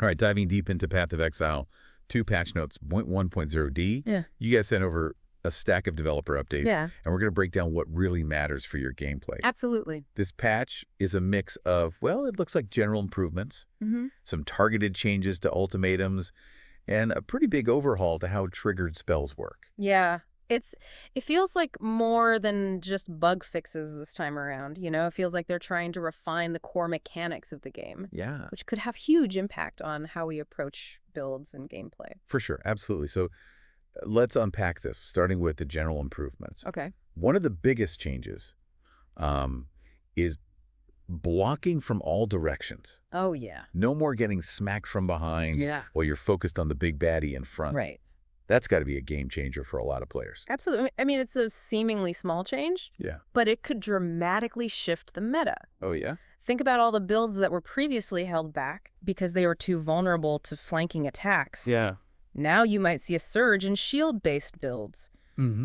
All right, diving deep into Path of Exile, 2 patch notes, 0.1.0D. Yeah. You guys sent over a stack of developer updates, Yeah. and we're going to break down what really matters for your gameplay. Absolutely. This patch is a mix of, well, it looks like general improvements, some targeted changes to ultimatums, and a pretty big overhaul to how triggered spells work. Yeah. It feels like more than just bug fixes this time around, you know? It feels like they're trying to refine the core mechanics of the game, Yeah. which could have huge impact on how we approach builds and gameplay. For sure, absolutely. So let's unpack this, starting with the general improvements. Okay. One of the biggest changes is blocking from all directions. Oh, yeah. No more getting smacked from behind while you're focused on the big baddie in front. Right. That's got to be a game changer for a lot of players. Absolutely. I mean, it's a seemingly small change, Yeah. but it could dramatically shift the meta. Oh, yeah? Think about all the builds that were previously held back because they were too vulnerable to flanking attacks. Yeah. Now you might see a surge in shield-based builds,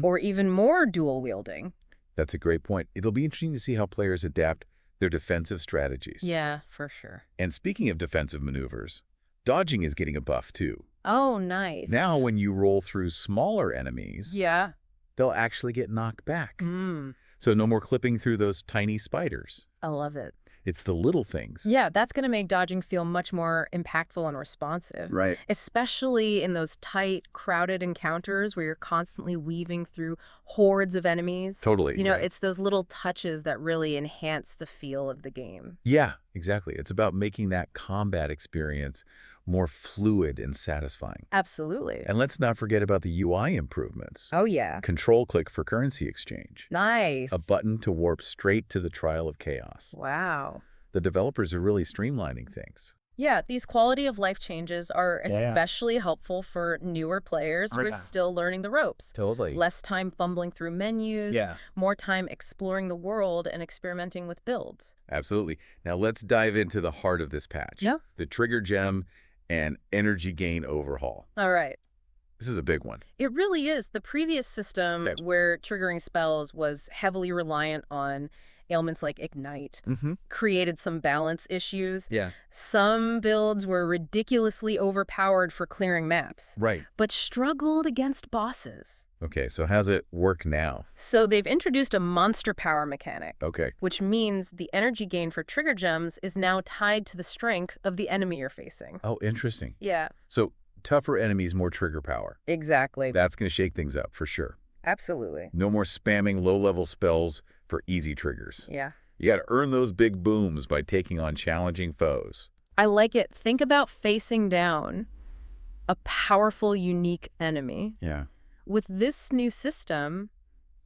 or even more dual-wielding. That's a great point. It'll be interesting to see how players adapt their defensive strategies. Yeah, for sure. And speaking of defensive maneuvers, dodging is getting a buff too. Oh, nice. Now when you roll through smaller enemies, Yeah. they'll actually get knocked back. Mm. So no more clipping through those tiny spiders. I love it. It's the little things. Yeah, that's going to make dodging feel much more impactful and responsive. Right. Especially in those tight, crowded encounters where you're constantly weaving through hordes of enemies. Totally. You know, right. it's those little touches that really enhance the feel of the game. Yeah, exactly. It's about making that combat experience more fluid and satisfying. Absolutely. And let's not forget about the UI improvements. Oh, yeah. Control click for currency exchange. Nice. A button to warp straight to the Trial of Chaos. Wow. The developers are really streamlining things. Yeah, these quality of life changes are especially helpful for newer players who are still learning the ropes. Totally. Less time fumbling through menus, more time exploring the world and experimenting with builds. Absolutely. Now let's dive into the heart of this patch. Yeah. The trigger gem and energy gain overhaul. All right. This is a big one. It really is. The previous system where triggering spells was heavily reliant on ailments like Ignite created some balance issues. Yeah. Some builds were ridiculously overpowered for clearing maps. Right. But struggled against bosses. Okay, so how's it work now? So they've introduced a monster power mechanic. Okay. Which means the energy gain for trigger gems is now tied to the strength of the enemy you're facing. Oh, interesting. Yeah. So tougher enemies, more trigger power. Exactly. That's going to shake things up for sure. Absolutely. No more spamming low-level spells for easy triggers. Yeah. You got to earn those big booms by taking on challenging foes. I like it. Think about facing down a powerful, unique enemy. Yeah. With this new system,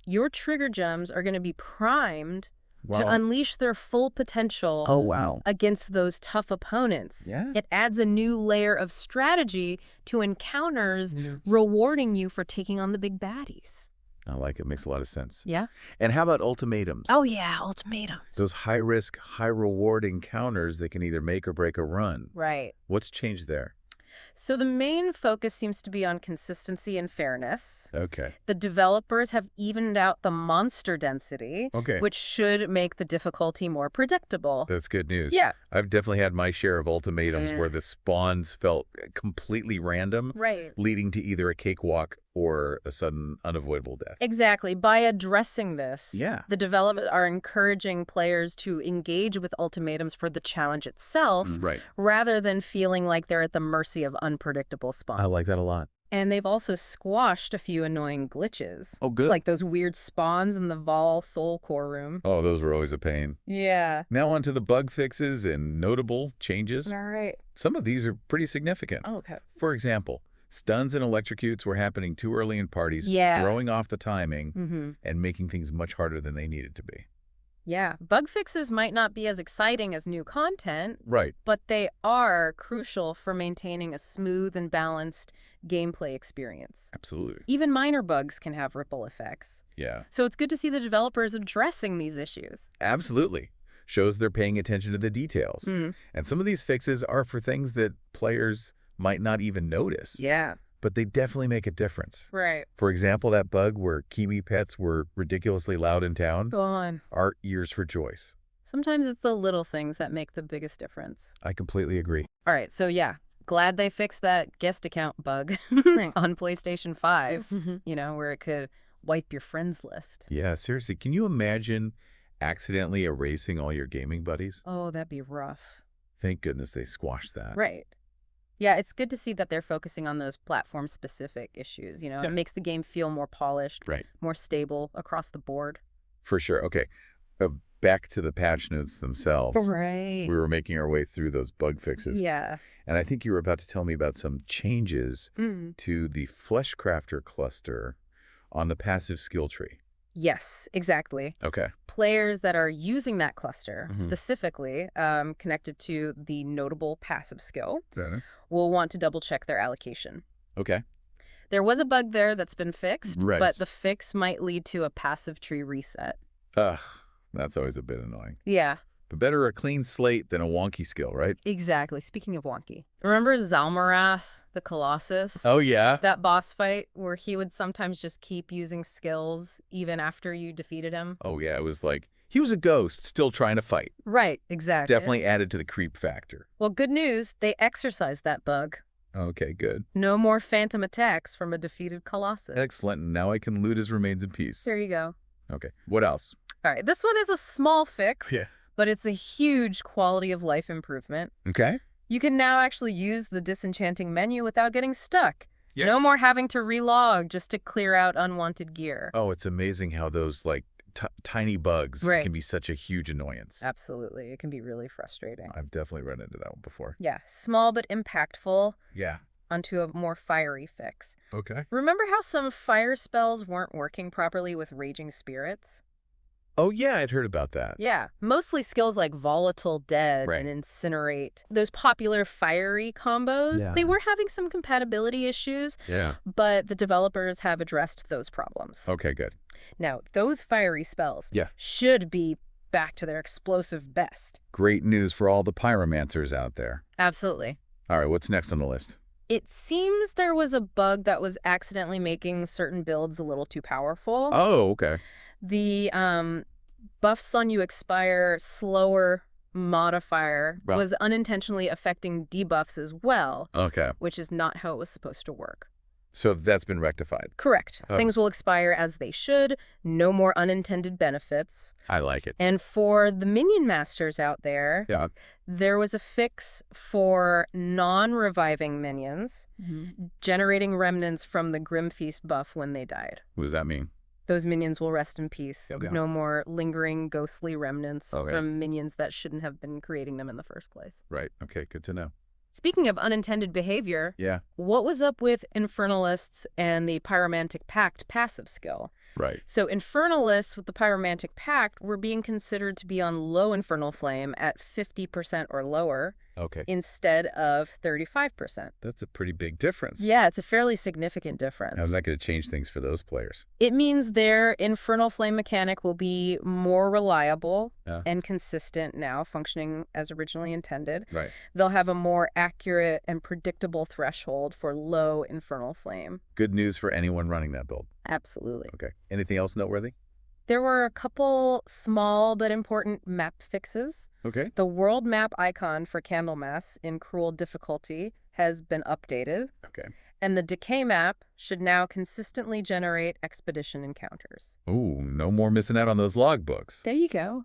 your trigger gems are going to be primed to unleash their full potential against those tough opponents. Yeah. It adds a new layer of strategy to encounters, rewarding you for taking on the big baddies. I like it. Makes a lot of sense. Yeah. And how about ultimatums? Oh, yeah, ultimatums. Those high-risk, high-reward encounters that can either make or break a run. Right. What's changed there? So the main focus seems to be on consistency and fairness. Okay. The developers have evened out the monster density, Okay. which should make the difficulty more predictable. That's good news. Yeah. I've definitely had my share of ultimatums where the spawns felt completely random, Right. leading to either a cakewalk or a sudden unavoidable death. Exactly. By addressing this, Yeah. the developers are encouraging players to engage with ultimatums for the challenge itself, Right. rather than feeling like they're at the mercy of unpredictable spawns. I like that a lot. And they've also squashed a few annoying glitches. Oh, good. Like those weird spawns in the Vol Soul Core room. Oh, those were always a pain. Yeah. Now on to the bug fixes and notable changes. All right. Some of these are pretty significant. Oh, okay. For example, stuns and electrocutes were happening too early in parties, Yeah. throwing off the timing and making things much harder than they needed to be. Yeah. Bug fixes might not be as exciting as new content, Right. but they are crucial for maintaining a smooth and balanced gameplay experience. Absolutely. Even minor bugs can have ripple effects. Yeah. So it's good to see the developers addressing these issues. Absolutely. Shows they're paying attention to the details. And some of these fixes are for things that players might not even notice. Yeah. But they definitely make a difference. Right. For example, that bug where kiwi pets were ridiculously loud in town. Go on. Our ears rejoice. Sometimes it's the little things that make the biggest difference. I completely agree. All right. So yeah, Glad they fixed that guest account bug on PlayStation 5, where it could wipe your friends list. Yeah, seriously, can you imagine accidentally erasing all your gaming buddies? Oh, that'd be rough. Thank goodness they squashed that. Right. Yeah, it's good to see that they're focusing on those platform-specific issues. It makes the game feel more polished, more stable across the board. For sure. Okay, back to the patch notes themselves. Right. We were making our way through those bug fixes. Yeah. And I think you were about to tell me about some changes to the Fleshcrafter cluster on the passive skill tree. Yes, exactly. Okay. Players that are using that cluster, specifically connected to the notable passive skill, will want to double-check their allocation. Okay. There was a bug there that's been fixed, Right. but the fix might lead to a passive tree reset. Ugh, that's always a bit annoying. Yeah. But better a clean slate than a wonky skill, right? Exactly. Speaking of wonky. Remember Zalmarath, the Colossus? Oh, yeah? That boss fight where he would sometimes just keep using skills even after you defeated him? Oh, yeah. It was like, he was a ghost still trying to fight. Right, exactly. Definitely added to the creep factor. Well, good news. They exorcised that bug. Okay, good. No more phantom attacks from a defeated Colossus. Excellent. Now I can loot his remains in peace. There you go. Okay. What else? All right. This one is a small fix. Yeah. But it's a huge quality of life improvement. Okay. You can now actually use the disenchanting menu without getting stuck. Yes. No more having to relog just to clear out unwanted gear. Oh, it's amazing how those, like, tiny bugs can be such a huge annoyance. Absolutely. It can be really frustrating. I've definitely run into that one before. Yeah. Small but impactful. Yeah. Onto a more fiery fix. Okay. Remember how some fire spells weren't working properly with raging spirits? Oh, yeah, I'd heard about that. Yeah, mostly skills like Volatile Dead and Incinerate. Those popular fiery combos, they were having some compatibility issues, but the developers have addressed those problems. Okay, good. Now, those fiery spells should be back to their explosive best. Great news for all the pyromancers out there. Absolutely. All right, what's next on the list? It seems there was a bug that was accidentally making certain builds a little too powerful. Oh, okay. The buffs on you expire slower modifier was unintentionally affecting debuffs as well. Okay. Which is not how it was supposed to work. So that's been rectified. Correct. Things will expire as they should. No more unintended benefits. I like it. And for the minion masters out there, there was a fix for non-reviving minions, generating remnants from the Grim Feast buff when they died. What does that mean? Those minions will rest in peace. No more lingering ghostly remnants from minions that shouldn't have been creating them in the first place. Right. Okay, good to know. Speaking of unintended behavior, what was up with Infernalists and the Pyromantic Pact passive skill? Right. So Infernalists with the Pyromantic Pact were being considered to be on low Infernal Flame at 50% or lower. Instead of 35%. That's a pretty big difference. Yeah, it's a fairly significant difference. How's that going to change things for those players? It means their Infernal Flame mechanic will be more reliable and consistent now, functioning as originally intended. Right. They'll have a more accurate and predictable threshold for low Infernal Flame. Good news for anyone running that build. Absolutely. Okay. Anything else noteworthy? There were a couple small but important map fixes. Okay. The world map icon for Candlemas in Cruel Difficulty has been updated. Okay. And the Decay map should now consistently generate expedition encounters. Ooh, no more missing out on those logbooks. There you go.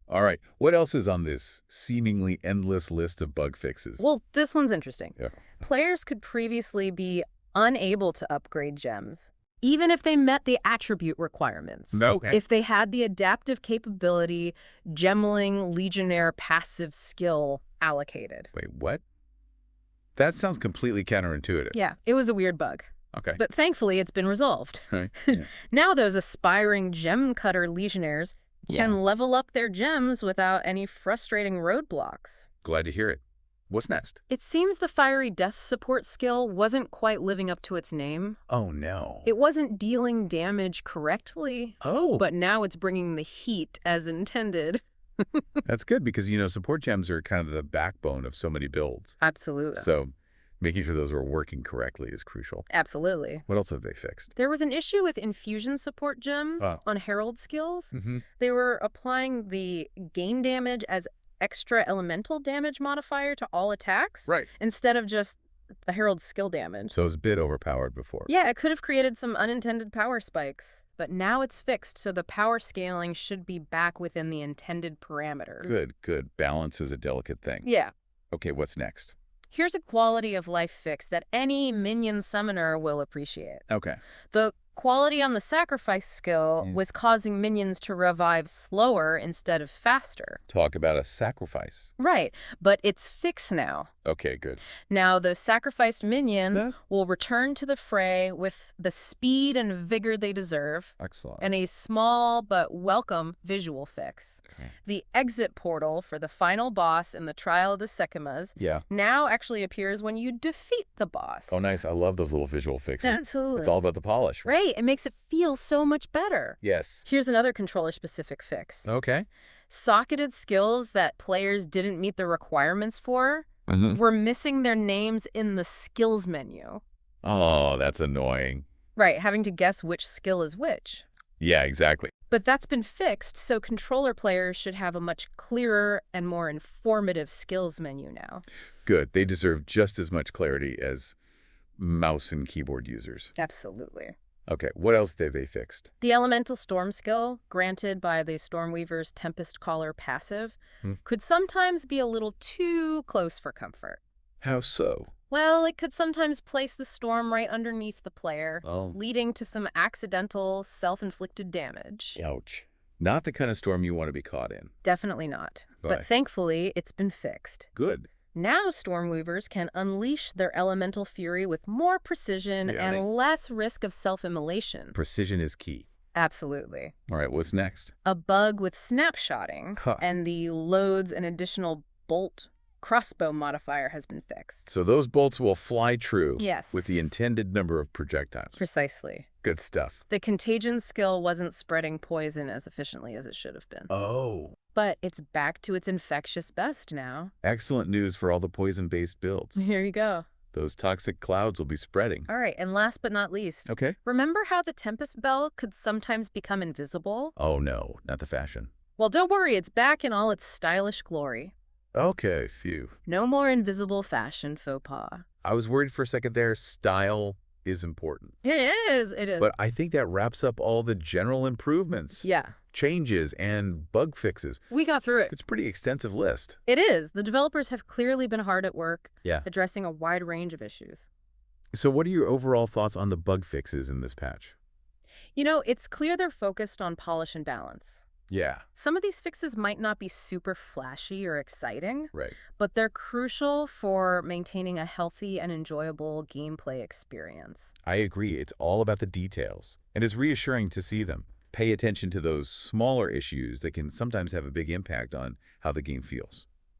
All right. What else is on this seemingly endless list of bug fixes? Well, this one's interesting. Yeah. Players could previously be unable to upgrade gems, even if they met the attribute requirements. If they had the adaptive capability, Gemling Legionnaire passive skill allocated. Wait, what? That sounds completely counterintuitive. Yeah, it was a weird bug. Okay. But thankfully, it's been resolved. Right. Yeah. Now those aspiring gem cutter legionnaires can level up their gems without any frustrating roadblocks. Glad to hear it. What's next? It seems the Fiery Death support skill wasn't quite living up to its name. Oh, no. It wasn't dealing damage correctly. Oh. But now it's bringing the heat as intended. That's good because, support gems are kind of the backbone of so many builds. Absolutely. So making sure those are working correctly is crucial. Absolutely. What else have they fixed? There was an issue with infusion support gems on Herald skills. They were applying the gain damage as extra elemental damage modifier to all attacks. Right. Instead of just the Herald's skill damage. So it was a bit overpowered before. Yeah, it could have created some unintended power spikes, but now it's fixed, so the power scaling should be back within the intended parameters. Good, good. Balance is a delicate thing. Yeah. Okay, what's next? Here's a quality of life fix that any minion summoner will appreciate. Okay. The quality on the sacrifice skill was causing minions to revive slower instead of faster. Talk about a sacrifice. Right, but it's fixed now. Okay, good. Now, the sacrificed minion will return to the fray with the speed and vigor they deserve. Excellent. And a small but welcome visual fix. Okay. The exit portal for the final boss in the Trial of the Sekimas now actually appears when you defeat the boss. Oh, nice. I love those little visual fixes. Absolutely. It's all about the polish. Right. It makes it feel so much better. Yes. Here's another controller-specific fix. Okay. Socketed skills that players didn't meet the requirements for were missing their names in the skills menu. Oh, that's annoying. Right, having to guess which skill is which. Yeah, exactly. But that's been fixed, so controller players should have a much clearer and more informative skills menu now. Good. They deserve just as much clarity as mouse and keyboard users. Absolutely. Okay, what else have they fixed? The Elemental Storm skill, granted by the Stormweaver's Tempest Caller passive, could sometimes be a little too close for comfort. How so? Well, it could sometimes place the storm right underneath the player, Oh. leading to some accidental, self-inflicted damage. Ouch. Not the kind of storm you want to be caught in. Definitely not. But thankfully, it's been fixed. Good. Now Stormweavers can unleash their elemental fury with more precision and less risk of self-immolation. Precision is key. Absolutely. All right, what's next? A bug with snapshotting and the loads an additional bolt crossbow modifier has been fixed. So those bolts will fly true Yes. with the intended number of projectiles. Precisely. Good stuff. The contagion skill wasn't spreading poison as efficiently as it should have been. Oh. But it's back to its infectious best now. Excellent news for all the poison-based builds. Here you go. Those toxic clouds will be spreading. All right, and last but not least. Okay. Remember how the Tempest Bell could sometimes become invisible? Oh, no, not the fashion. Well, don't worry, it's back in all its stylish glory. Okay, phew. No more invisible fashion faux pas. I was worried for a second there. Style is important. It is. But I think that wraps up all the general improvements. Yeah. Changes and bug fixes. We got through it. It's a pretty extensive list. It is. The developers have clearly been hard at work addressing a wide range of issues. So what are your overall thoughts on the bug fixes in this patch? You know, it's clear they're focused on polish and balance. Yeah. Some of these fixes might not be super flashy or exciting, Right. but they're crucial for maintaining a healthy and enjoyable gameplay experience. I agree. It's all about the details, and it's reassuring to see them. Pay attention to those smaller issues that can sometimes have a big impact on how the game feels.